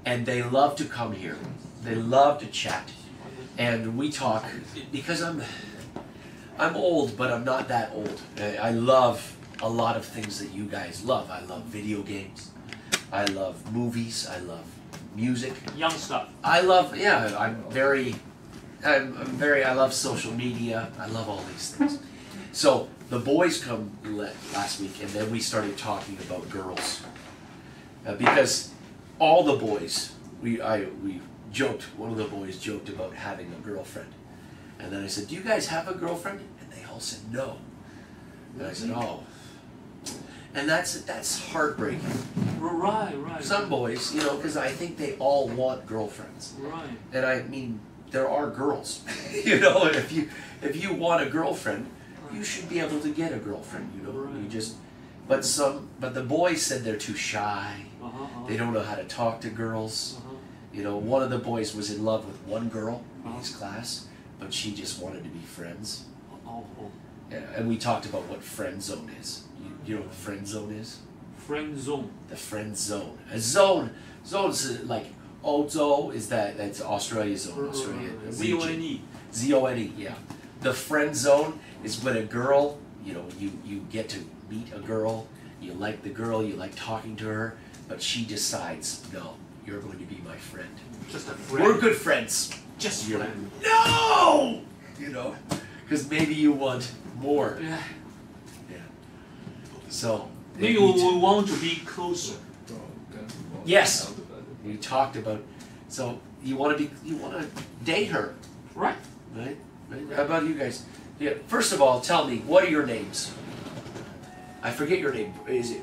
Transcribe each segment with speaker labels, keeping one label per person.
Speaker 1: and they love to come here. They love to chat, and we talk because I'm old, but I'm not that old. I love a lot of things that you guys love. I love video games. I love movies. I love music.
Speaker 2: Young stuff.
Speaker 1: I love, yeah, I love social media. I love all these things. So the boys come last week, and then we started talking about girls. Because all the boys, we joked, one of the boys joked about having a girlfriend. And then I said, do you guys have a girlfriend? And they all said no. And I said, oh. And that's heartbreaking.
Speaker 2: Right.
Speaker 1: Some boys, you know, because I think they all want girlfriends.
Speaker 2: Right.
Speaker 1: And I mean, there are girls. You know, if you want a girlfriend, you should be able to get a girlfriend. You know,
Speaker 2: right.
Speaker 1: you just. But the boys said they're too shy. They don't know how to talk to girls. You know, one of the boys was in love with one girl in his class, but she just wanted to be friends. Yeah, and we talked about what friend zone is. You know what friend zone is?
Speaker 2: Friend zone.
Speaker 1: The friend zone. A zone is like Ozo is that's Australia's zone. Australia.
Speaker 2: Z-O-N-E.
Speaker 1: Z-O-N-E, yeah. The friend zone is when a girl, you know, you get to meet a girl, you like the girl, you like talking to her, but she decides, no, you're going to be my friend.
Speaker 2: Just a friend.
Speaker 1: We're good friends.
Speaker 2: Just
Speaker 1: you're
Speaker 2: friend.
Speaker 1: Like, no! You know, because maybe you want more.
Speaker 2: Yeah.
Speaker 1: So
Speaker 2: maybe we want to be closer.
Speaker 1: Yes, we talked about. So you want to date her,
Speaker 2: right?
Speaker 1: Right. How about you guys? Yeah. First of all, tell me, what are your names? I forget your name. Is it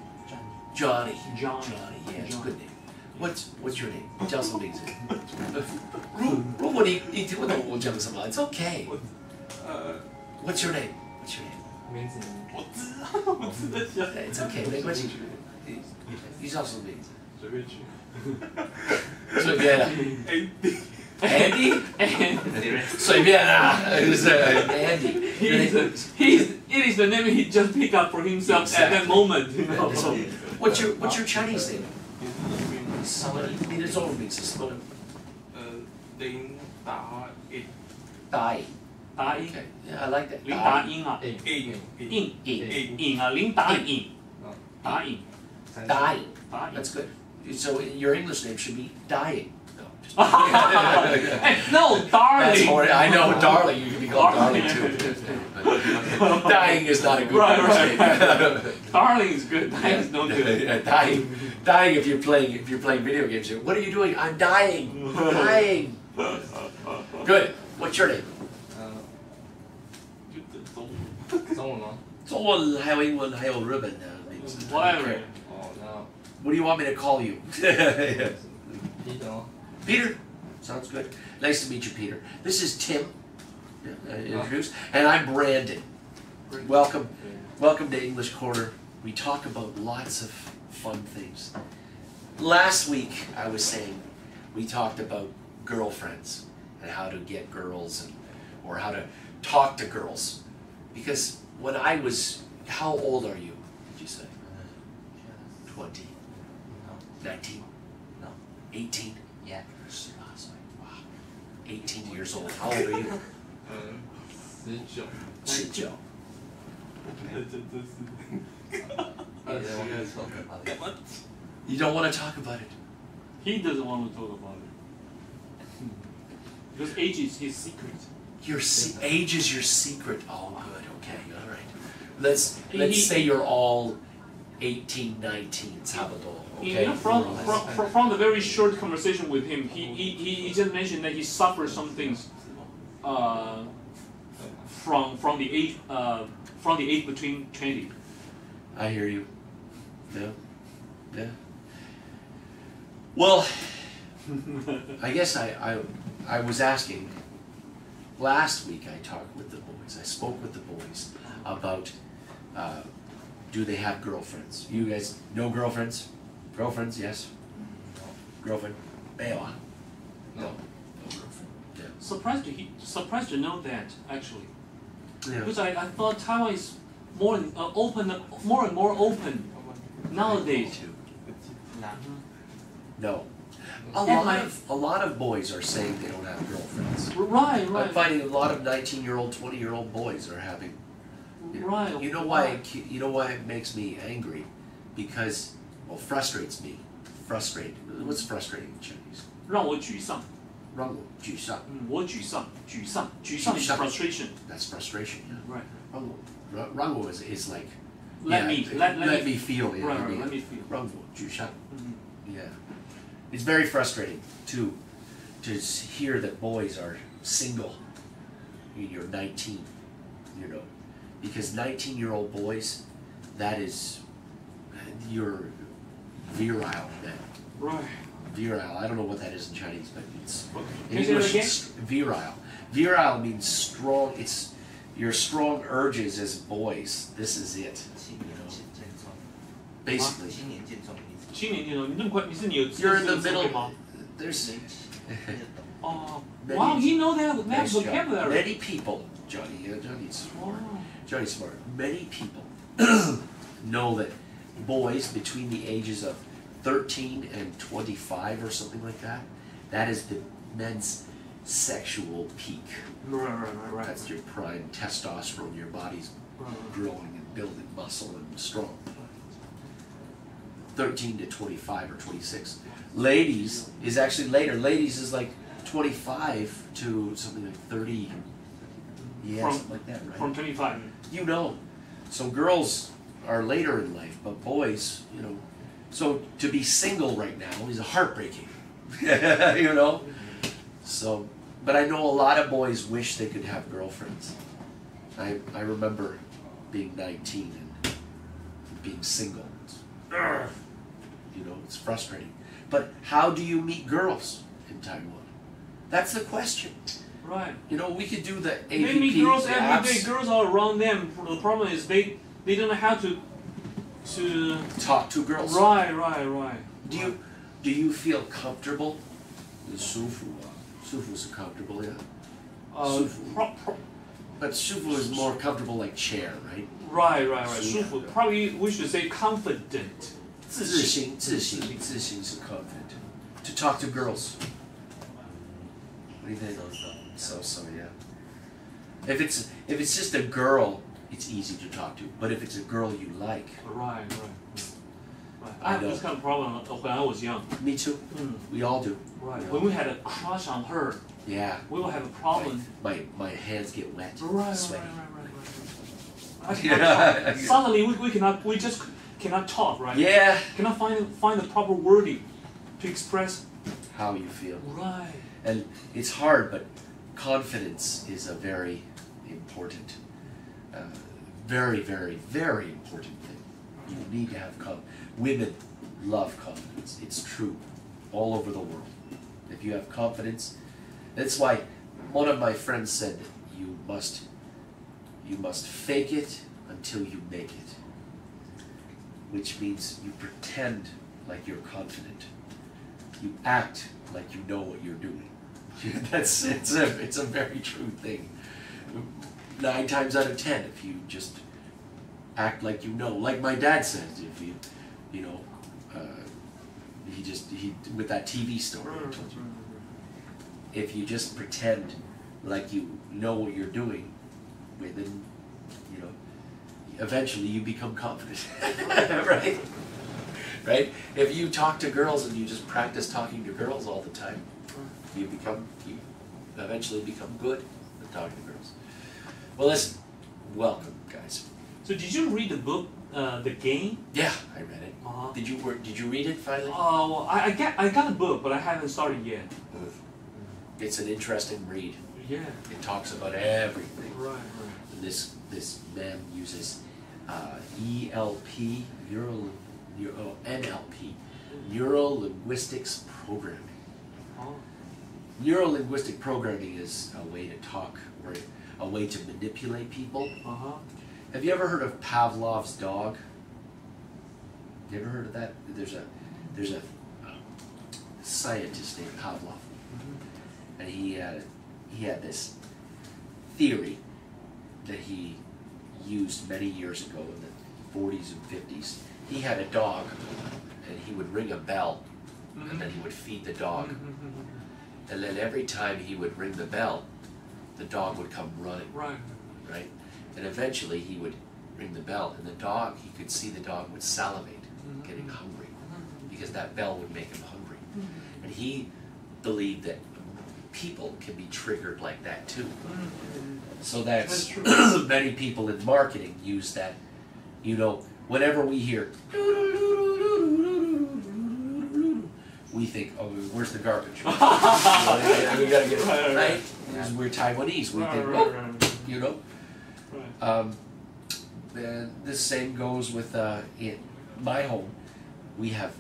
Speaker 1: Johnny?
Speaker 2: Johnny.
Speaker 1: Yeah, it's a good name. What's your name?叫什么名字？如果你听不懂我讲什么 ，it's okay. What's your name? What's your name?
Speaker 2: 名字。我知道。
Speaker 1: It's okay， 没关系。你叫什么名字？
Speaker 2: 随便取。
Speaker 1: 随便啊。Andy？ 随便啊，就是 Andy。It
Speaker 2: is the name he just picked up for himself at that moment. You know?
Speaker 1: What's your Chinese name? 你的中文名是什么？
Speaker 3: 林达英。
Speaker 1: 达英。
Speaker 2: 达英。
Speaker 1: Yeah, I like that.
Speaker 2: 林达英啊。英啊，林达英。达英。
Speaker 1: Dying. That's good. So your English name should be Dying.
Speaker 2: Hey, no, darling.
Speaker 1: I know, darling. You can be called darling too. Dying is not a good name.
Speaker 2: Darling is good. Dying is no good.
Speaker 1: Yeah, dying. If you're playing video games, what are you doing? I'm dying. Dying. Good. What's your name?
Speaker 3: 中文吗？
Speaker 1: 中文还有英文还有日本的名字。
Speaker 2: Whatever.
Speaker 1: What do you want me to call you?
Speaker 3: Peter.
Speaker 1: Peter? Sounds good. Nice to meet you, Peter. This is Tim, introduced, and I'm Brandon. Welcome to English Corner. We talk about lots of fun things. Last week, I was saying, we talked about girlfriends and how to get girls or how to talk to girls. Because when I was, how old are you, did you say? 20? 19?
Speaker 4: No.
Speaker 1: 18?
Speaker 4: Yeah.
Speaker 1: Wow. 18 years old. How old are you?
Speaker 3: 19。You
Speaker 1: don't want to talk about it.
Speaker 2: He doesn't want to talk about it. Because age is his secret.
Speaker 1: Your age is your secret. Oh, good. Okay. All right. Let's say you're all 18, 19. 差不多. Okay.
Speaker 2: You know, from the very short conversation with him, he just mentioned that he suffered some things from the age between 20.
Speaker 1: I hear you. Yeah. Yeah. Well, I guess I was asking. Last week I talked with the boys. I spoke with the boys about do they have girlfriends? You guys know girlfriends? Girlfriends, yes. Girlfriend, 没有啊? No girlfriend. Yeah.
Speaker 2: Surprised to know that actually.
Speaker 1: Yeah.
Speaker 2: Because I thought Taiwan is more and more open nowadays.
Speaker 1: No. A lot of boys are saying they don't have girlfriends.
Speaker 2: Right, right.
Speaker 1: I'm finding a lot of 19-year-old, 20-year-old boys are having.
Speaker 2: Right.
Speaker 1: You know why? You know why it makes me angry? Because, well, frustrates me. Frustrated. What's frustrating in Chinese?
Speaker 2: 让我沮丧。
Speaker 1: 让我沮丧。
Speaker 2: 我沮丧，沮丧is frustration.
Speaker 1: That's frustration. Yeah.
Speaker 2: Right.
Speaker 1: 让我 is like.
Speaker 2: Let me
Speaker 1: feel. Yeah,
Speaker 2: right, let me feel.
Speaker 1: 让我沮丧. Yeah. It's very frustrating to hear that boys are single when you're 19, you know, because 19-year-old boys, that is, you're virile then.
Speaker 2: Right.
Speaker 1: Virile. I don't know what that is in Chinese, but it's
Speaker 2: in English.
Speaker 1: Virile. Virile means strong. It's your strong urges as boys. This is it. You know, basically.
Speaker 2: 青年健壮，你那么快，你有
Speaker 1: You're in the middle. There's.
Speaker 2: Oh, wow, you know that vocabulary.
Speaker 1: Many people, Johnny's smart. Johnny's smart. Many people know that boys between the ages of 13 and 25 or something like that, that is the men's sexual peak.
Speaker 2: Right.
Speaker 1: That's your prime testosterone. Your body's growing and building muscle and strong. 13 to 25 or 26. Ladies is actually later. Ladies is like 25 to something like 30. Yeah, something like that, right?
Speaker 2: From 25.
Speaker 1: You know. So girls are later in life, but boys, you know. So to be single right now is heartbreaking. You know? So, but I know a lot of boys wish they could have girlfriends. I remember being 19 and being single. You know, it's frustrating. But how do you meet girls in Taiwan? That's the question.
Speaker 2: Right.
Speaker 1: You know, we could do the AVP.
Speaker 2: They meet girls every
Speaker 1: apps.
Speaker 2: day. Girls are around them. The problem is they don't know how to
Speaker 1: talk to girls.
Speaker 2: Right.
Speaker 1: Do you feel comfortable? 舒服啊，舒服是 comfortable, yeah. 舒服. But 舒服 is more comfortable like chair, right?
Speaker 2: Right. 舒服. Probably we should say confident.
Speaker 1: 自信是 confident. To talk to girls. What do you think? So, yeah. If it's just a girl, it's easy to talk to. But if it's a girl you like.
Speaker 2: Right. I have this kind of problem when I was young.
Speaker 1: Me too. We all do.
Speaker 2: Right. When we had a crush on her.
Speaker 1: Yeah.
Speaker 2: We will have a problem.
Speaker 1: My hands get wet.
Speaker 2: Right.
Speaker 1: Sweaty.
Speaker 2: Right. Suddenly we just cannot talk, right?
Speaker 1: Yeah.
Speaker 2: Cannot find the proper wording to express
Speaker 1: how you feel.
Speaker 2: Right.
Speaker 1: And it's hard, but confidence is a very important, very, very, very important thing. You need to have confidence. Women love confidence. It's true all over the world. If you have confidence, that's why one of my friends said you must fake it until you make it. Which means you pretend like you're confident. You act like you know what you're doing. It's a very true thing. 9 times out of 10, if you just act like you know, like my dad says, if you know, he with that TV story I told you. If you just pretend like you know what you're doing, then you know, eventually you become confident, right? Right? If you talk to girls and you just practice talking to girls all the time, you eventually become good at talking to girls. Well, listen, welcome, guys.
Speaker 2: So did you read the book, The Game?
Speaker 1: Yeah, I read it. Did you read it finally?
Speaker 2: Well, I got the book, but I haven't started yet.
Speaker 1: It's an interesting read.
Speaker 2: Yeah.
Speaker 1: It talks about everything.
Speaker 2: Right.
Speaker 1: And this man uses ELP, NLP, Neuro Linguistics Programming. Neuro Linguistic Programming is a way to talk, or a way to manipulate people. Have you ever heard of Pavlov's dog? You ever heard of that? There's a scientist named Pavlov, and he had this theory that he used many years ago in the 40s and 50s. He had a dog, and he would ring a bell and then he would feed the dog. And then every time he would ring the bell, the dog would come running.
Speaker 2: Right.
Speaker 1: Right? And eventually he would ring the bell, and the dog, he could see the dog would salivate, getting hungry, because that bell would make him hungry. And he believed that people can be triggered like that too. So that's many people in marketing use that. You know, whenever we hear, we think, oh, where's the garbage? We gotta get it right. Because we're Taiwanese, we think, oh, you know. And the same goes with in my home. We have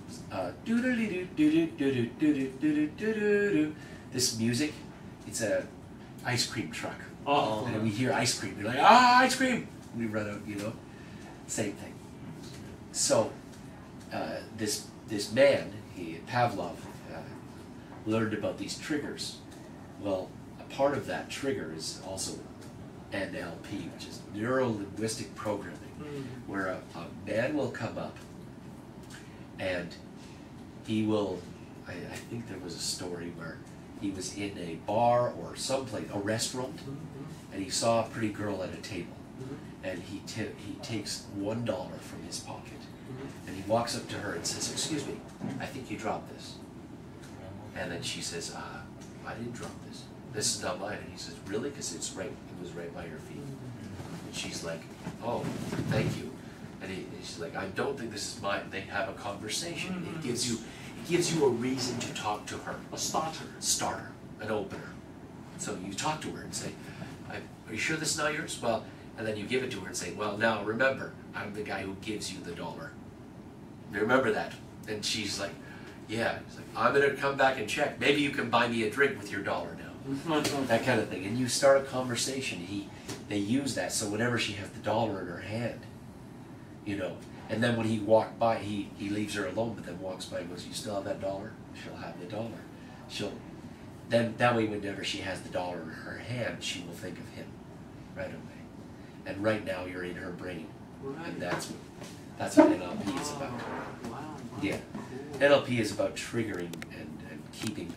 Speaker 1: this music. It's a ice cream truck, and we hear ice cream. You're like, ah, ice cream! We run out, you know. Same thing. So this man, Pavlov, learned about these triggers. Well, a part of that trigger is also NLP, which is neuro-linguistic programming, where a man will come up and he will, I think there was a story where he was in a bar or someplace, a restaurant, and he saw a pretty girl at a table, and he takes $1 from his pocket, and he walks up to her and says, "Excuse me, I think you dropped this." And then she says, "I didn't drop this. This is not mine." And he says, "Really? Because it was right by your feet." And she's like, "Oh, thank you." And she's like, "I don't think this is mine." They have a conversation. It gives you a reason to talk to her.
Speaker 2: A starter.
Speaker 1: Starter, an opener. So you talk to her and say, "Are you sure this is not yours?" Well, and then you give it to her and say, "Well, now remember, I'm the guy who gives you the $1. Remember that." And she's like, "Yeah." He's like, "I'm gonna come back and check. Maybe you can buy me a drink with your $1 now." That kind of thing. And you start a conversation. They use that. So whenever she has the $1 in her hand, you know, and then when he walked by, he leaves her alone, but then walks by and goes, "You still have that $1? She'll have the $1. Then that way whenever she has the $1 in her hand, she will think of him right away. And right now you're in her brain. Right. And that's what NLP is about.
Speaker 2: Wow.
Speaker 1: Yeah. NLP is about triggering and keeping